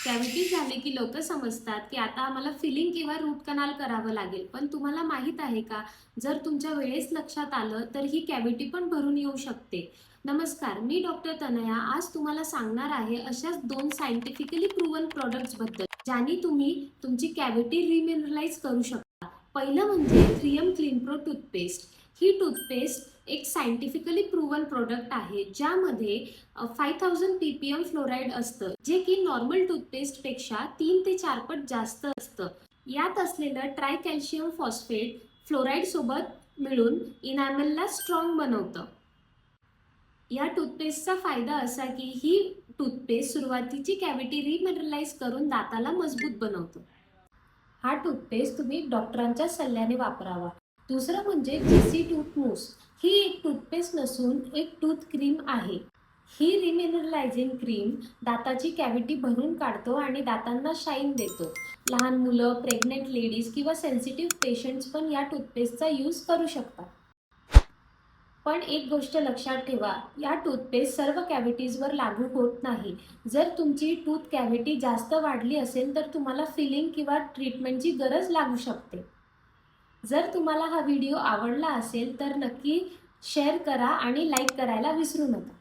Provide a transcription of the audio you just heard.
Cavity झाले की लोक समजतात की आता आम्हाला फिलिंग किंवा रूट कनाल करावं लागेल, पण तुम्हाला माहीत आहे का, जर तुमच्या वेळेस लक्षात आलं तर ही कॅव्हिटी पण भरून येऊ शकते. नमस्कार, मी डॉक्टर तनया आज तुम्हाला सांगणार आहे अशाच 2 सायंटिफिकली प्रूव्हन प्रॉडक्ट्स बद्दल ज्यांनी तुम्ही तुमची कॅव्हिटी रिमिनरलाइज करू शकता. पहिलं म्हणजे 3M क्लीन प्रो टूथपेस्ट. ही टूथपेस्ट एक सायंटिफिकली प्रूव्हन प्रोडक्ट आहे ज्यामध्ये 5000 ppm फ्लोराईड असतं, जे की नॉर्मल टूथपेस्टपेक्षा 3 ते 4 पट जास्त असतं. यात असलेलं ट्राय कॅल्शियम फॉस्फेट फ्लोराईड सोबत मिळून इनॅमलला स्ट्रॉंग बनवतं. या टूथपेस्टचा फायदा असा की ही टूथपेस्ट सुरुवातीची कॅव्हिटी रिमिनरलाइज करून दाताला मजबूत बनवतं. हा टूथपेस्ट तुम्ही डॉक्टरांच्या सल्ल्याने वापरावा. दुसरं म्हणजे जीसी टूथ मूस. ही एक टूथपेस्ट नसून एक टूथ क्रीम आहे. ही रिमिनरलायझिंग क्रीम दाताची कॅव्हिटी भरून काढतो आणि दातांना शाईन देतो. लहान मुलं, प्रेग्नेंट लेडीज किंवा सेन्सिटिव्ह पेशंट्स पण या टूथपेस्टचा यूज करू शकतात. पण एक गोष्ट लक्षात ठेवा, या टूथपेस्ट सर्व कॅव्हिटीजवर लागू होत नाही. जर तुमची टूथ कॅव्हिटी जास्त वाढली असेल तर तुम्हाला फिलिंग किंवा ट्रीटमेंटची गरज लागू शकते. जर तुम्हाला हा व्हिडिओ आवडला असेल तर नक्की शेअर करा आणि लाईक करायला विसरू नका.